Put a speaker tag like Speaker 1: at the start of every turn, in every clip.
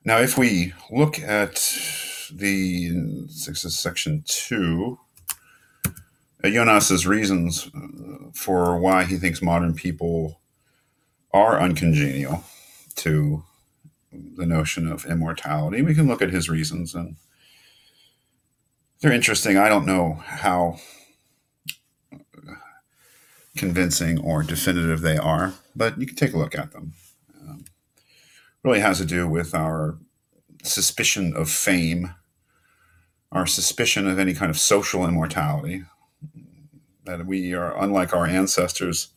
Speaker 1: Now, if we look at section 2, Jonas's reasons for why he thinks modern people are uncongenial to the notion of immortality, we can look at his reasons, and they're interesting. I don't know how convincing or definitive they are, but you can take a look at them. Really has to do with our suspicion of fame, our suspicion of any kind of social immortality, that we are, unlike our ancestors,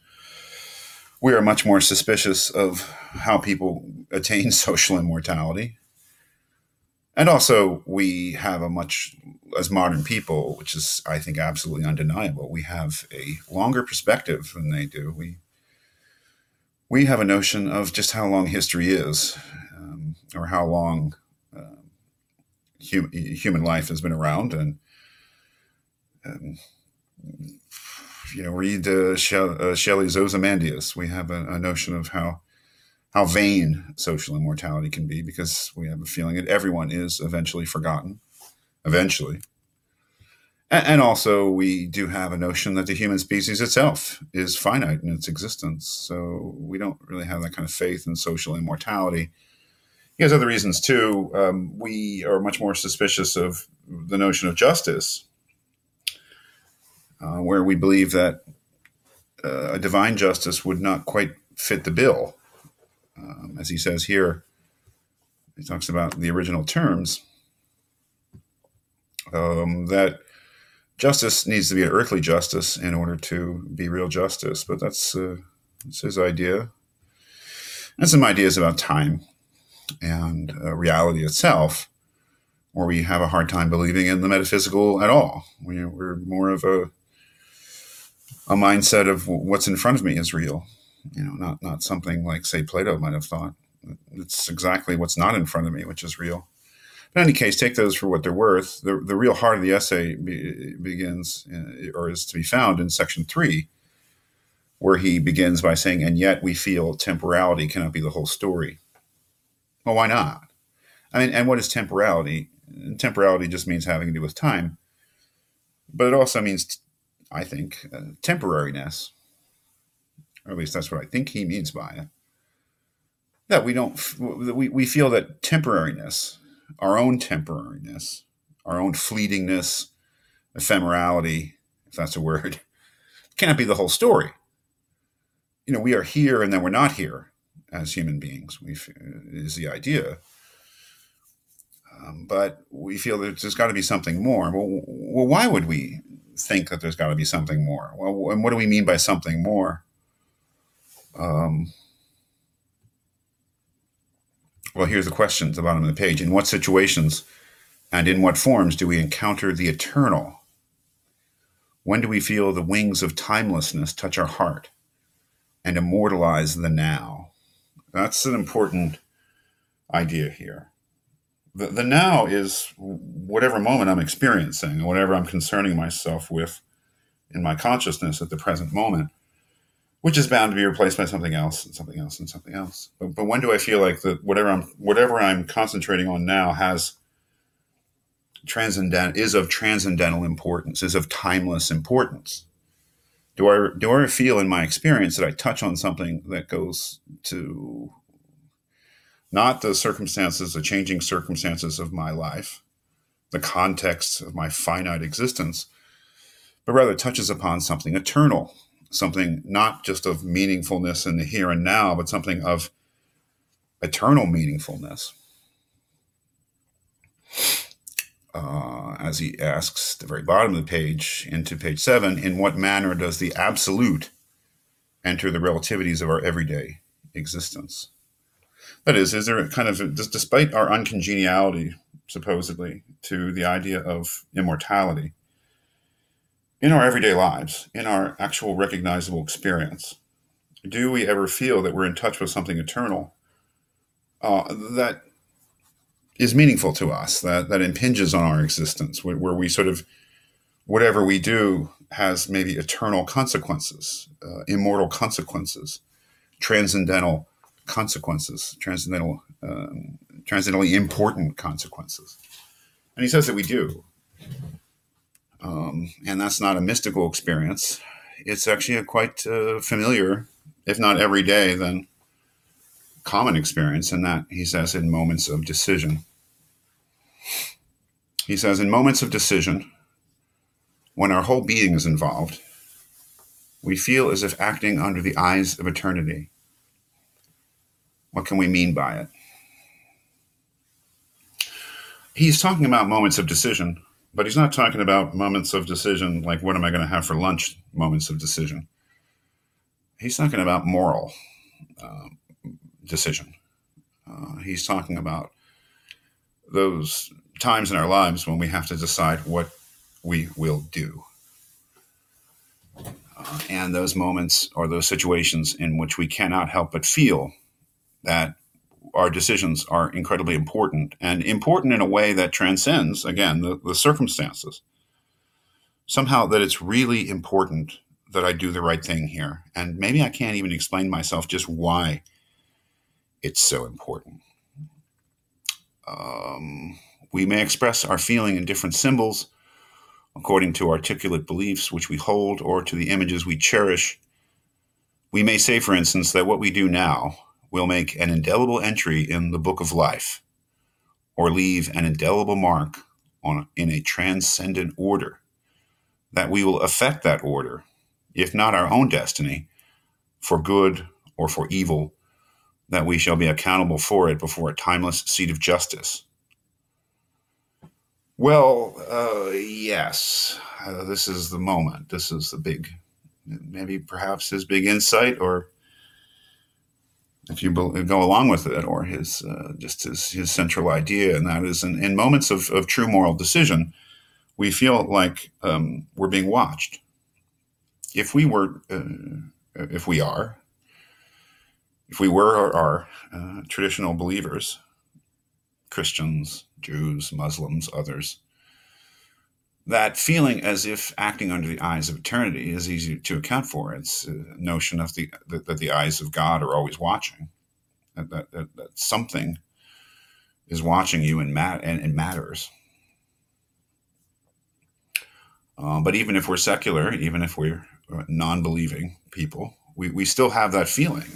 Speaker 1: we are much more suspicious of how people attain social immortality. And also, we have as modern people, which is, I think, absolutely undeniable, we have a longer perspective than they do. We have a notion of just how long history is, or how long human life has been around. And read Shelley's Ozymandias. We have a notion of how vain social immortality can be, because we have a feeling that everyone is eventually forgotten, eventually. And also, we do have a notion that the human species itself is finite in its existence. So we don't really have that kind of faith in social immortality. He has other reasons, too. We are much more suspicious of the notion of justice, where we believe that a divine justice would not quite fit the bill. As he says here, he talks about the original terms, that justice needs to be an earthly justice in order to be real justice. But that's his idea. And some ideas about time and reality itself, where we have a hard time believing in the metaphysical at all. We're more of a mindset of what's in front of me is real. Not something like, say, Plato might have thought. It's exactly what's not in front of me, which is real. But in any case, take those for what they're worth. The real heart of the essay begins, or is to be found in section 3, where he begins by saying, and yet we feel temporality cannot be the whole story. Well, why not? I mean, and what is temporality? Temporality just means having to do with time. But it also means, I think, temporariness. Or at least that's what I think he means by it. That we feel that temporariness, our own fleetingness, ephemerality, if that's a word, cannot be the whole story. We are here and then we're not here as human beings, is the idea. But we feel that there's got to be something more. Well, why would we think that there's got to be something more? Well, and what do we mean by something more? Well, here's the question at the bottom of the page. In what situations and in what forms do we encounter the eternal? When do we feel the wings of timelessness touch our heart and immortalize the now? That's an important idea here. The now is whatever moment I'm experiencing, whatever I'm concerning myself with in my consciousness at the present moment, which is bound to be replaced by something else and something else and something else. But when do I feel like that whatever I'm concentrating on now is of transcendental importance, is of timeless importance? Do I feel in my experience that I touch on something that goes to not the changing circumstances of my life, the context of my finite existence, but rather touches upon something eternal, something not just of meaningfulness in the here and now, but something of eternal meaningfulness. As he asks at the very bottom of the page, into page 7, in what manner does the absolute enter the relativities of our everyday existence? That is there a kind of, despite our uncongeniality, supposedly, to the idea of immortality, in our everyday lives, in our actual recognizable experience, do we ever feel that we're in touch with something eternal that is meaningful to us, that impinges on our existence, where we sort of, whatever we do has maybe eternal consequences, immortal consequences, transcendental consequences, transcendental transcendently important consequences. And he says that we do. And that's not a mystical experience. It's actually a quite familiar, if not every day, then common experience, in that, he says, in moments of decision. He says, in moments of decision, when our whole being is involved, we feel as if acting under the eyes of eternity. What can we mean by it? He's talking about moments of decision, but he's not talking about moments of decision like, what am I going to have for lunch, moments of decision. He's talking about moral decision. He's talking about those times in our lives when we have to decide what we will do. And those moments or those situations in which we cannot help but feel that our decisions are incredibly important, and important in a way that transcends, again, the circumstances. Somehow that it's really important that I do the right thing here. And maybe I can't even explain to myself just why it's so important. We may express our feeling in different symbols, according to articulate beliefs which we hold, or to the images we cherish. We may say, for instance, that what we do now will make an indelible entry in the book of life, or leave an indelible mark in a transcendent order, that we will affect that order, if not our own destiny, for good or for evil, that we shall be accountable for it before a timeless seat of justice. Well, yes, this is the moment. This is the big, maybe perhaps his big insight, or if you go along with it, or his central idea, and that is, in moments of true moral decision, we feel like we're being watched. If we were or are traditional believers, Christians, Jews, Muslims, others, that feeling as if acting under the eyes of eternity is easy to account for. It's a notion of that the eyes of God are always watching, that something is watching you and matters. But even if we're secular, even if we're non-believing people, we still have that feeling.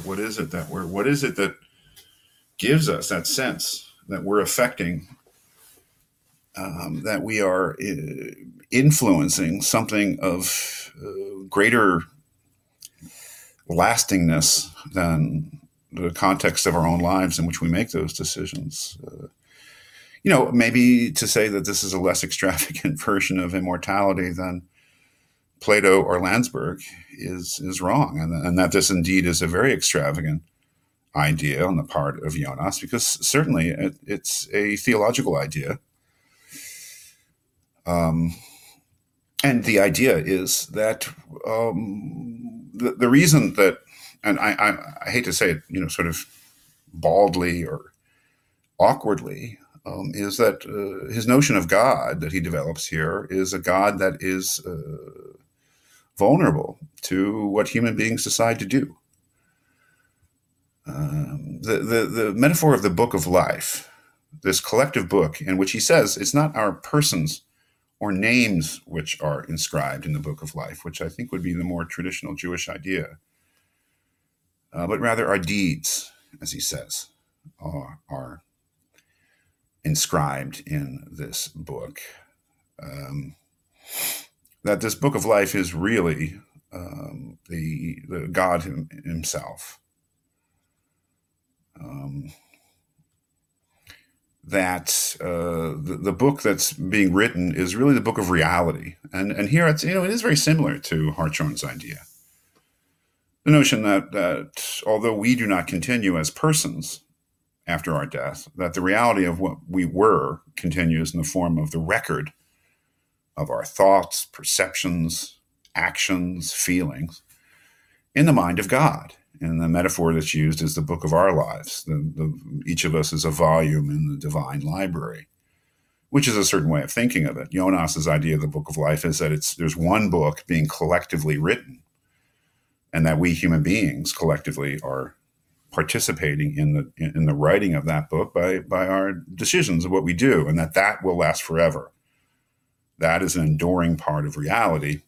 Speaker 1: What is it that gives us that sense that we're affecting, that we are influencing something of greater lastingness than the context of our own lives in which we make those decisions? Maybe to say that this is a less extravagant version of immortality than Plato or Landsberg is wrong, and that this indeed is a very extravagant idea on the part of Jonas, because certainly it's a theological idea. And the idea is that the reason that, and I hate to say it, sort of baldly or awkwardly, is that his notion of God that he develops here is a God that is vulnerable to what human beings decide to do. The metaphor of the book of life, this collective book in which he says it's not our persons or names which are inscribed in the book of life, which I think would be the more traditional Jewish idea, but rather our deeds, as he says, are inscribed in this book. That this book of life is really the God himself. That the book that's being written is really the book of reality, and here it is very similar to Hartshorne's idea. The notion that although we do not continue as persons after our death, that the reality of what we were continues in the form of the record of our thoughts, perceptions, actions, feelings in the mind of God. And the metaphor that's used is the book of our lives. Each of us is a volume in the divine library, which is a certain way of thinking of it. Jonas's idea of the book of life is that there's one book being collectively written, and that we human beings collectively are participating in the writing of that book by our decisions of what we do, and that will last forever. That is an enduring part of reality.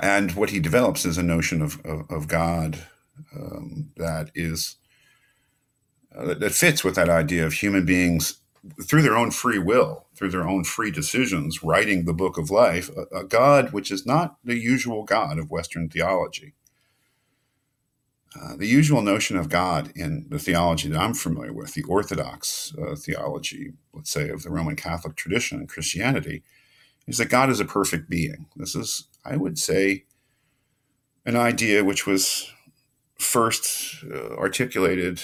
Speaker 1: And what he develops is a notion of God that is that fits with that idea of human beings through their own free will, through their own free decisions, writing the book of life, a God which is not the usual God of Western theology. The usual notion of God in the theology that I'm familiar with, the Orthodox theology, let's say, of the Roman Catholic tradition and Christianity, is that God is a perfect being. This is, I would say, an idea which was first articulated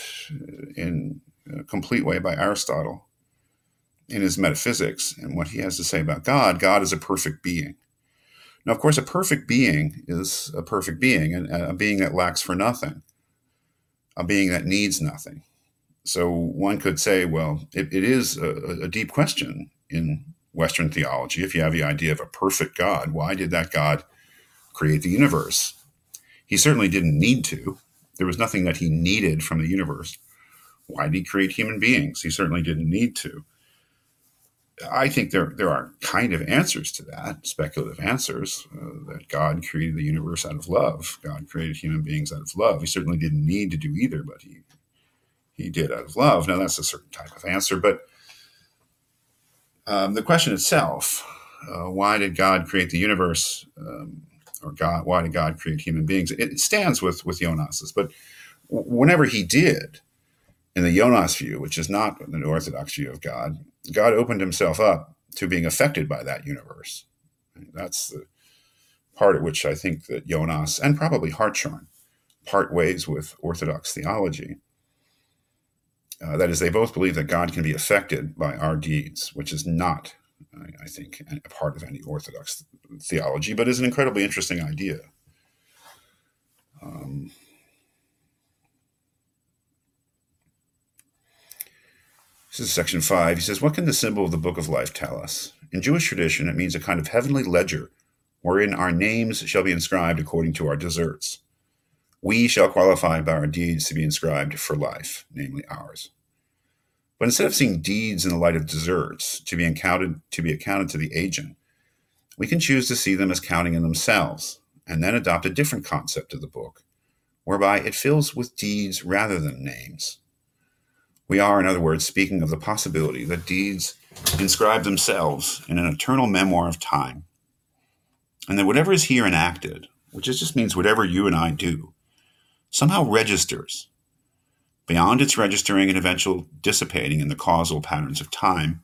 Speaker 1: in a complete way by Aristotle in his metaphysics. And what he has to say about God, God is a perfect being. Now, of course, a perfect being is a perfect being, and a being that lacks for nothing, a being that needs nothing. So one could say, well, it is a deep question in Western theology. If you have the idea of a perfect God, why did that God create the universe? He certainly didn't need to. There was nothing that he needed from the universe. Why did he create human beings? He certainly didn't need to. I think there are kind of answers to that, speculative answers, that God created the universe out of love. God created human beings out of love. He certainly didn't need to do either, but he did out of love. Now, that's a certain type of answer, but the question itself, why did God create the universe, why did God create human beings? It stands with Jonas's, but whenever he did, in the Jonas view, which is not an Orthodox view of God, God opened himself up to being affected by that universe. That's the part at which I think that Jonas and probably Hartshorne part ways with Orthodox theology. That is, they both believe that God can be affected by our deeds, which is not, I think, a part of any Orthodox theology, but is an incredibly interesting idea. This is section 5. He says, what can the symbol of the Book of Life tell us? In Jewish tradition, it means a kind of heavenly ledger wherein our names shall be inscribed according to our deserts. We shall qualify by our deeds to be inscribed for life, namely ours. But instead of seeing deeds in the light of deserts to be accounted to the agent, we can choose to see them as counting in themselves, and then adopt a different concept of the book, whereby it fills with deeds rather than names. We are, in other words, speaking of the possibility that deeds inscribe themselves in an eternal memoir of time, and that whatever is here enacted, which just means whatever you and I do, somehow registers, beyond its registering and eventual dissipating in the causal patterns of time,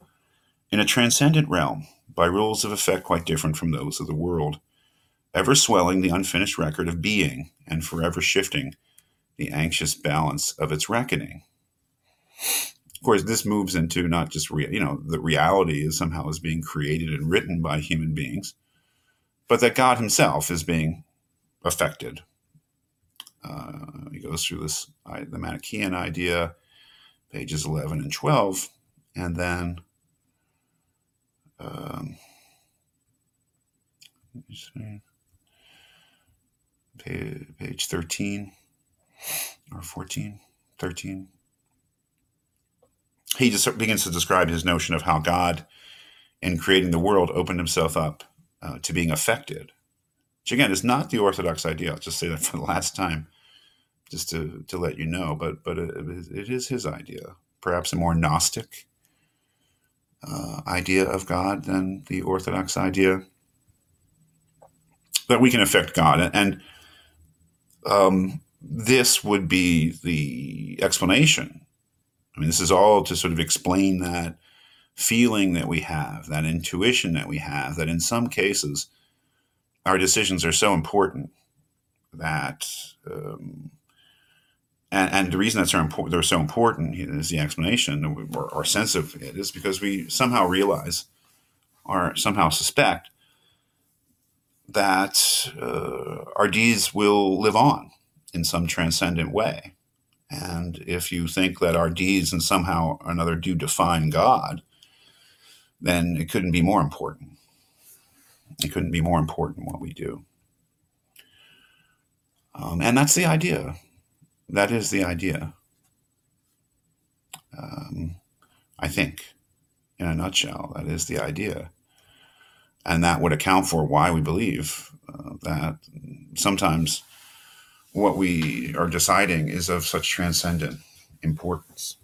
Speaker 1: in a transcendent realm, by rules of effect quite different from those of the world, ever swelling the unfinished record of being, and forever shifting the anxious balance of its reckoning. Of course, this moves into not just, the reality is somehow is being created and written by human beings, but that God himself is being affected. He goes through the Manichaean idea, pages 11 and 12, and then page 13 or 14, 13. He just begins to describe his notion of how God, in creating the world, opened himself up to being affected, which again is not the Orthodox idea. I'll just say that for the last time, just to let you know. But it is his idea, perhaps a more Gnostic idea of God than the Orthodox idea, that we can affect God. And this would be the explanation. I mean, this is all to sort of explain that feeling that we have, that intuition that we have, that in some cases our decisions are so important that, and the reason that they're so important is the explanation, or our sense of it, is because we somehow realize or somehow suspect that our deeds will live on in some transcendent way. And if you think that our deeds and somehow or another do define God, then it couldn't be more important. It couldn't be more important what we do. And that's the idea. That is the idea. I think, in a nutshell, that is the idea. And that would account for why we believe that sometimes what we are deciding is of such transcendent importance.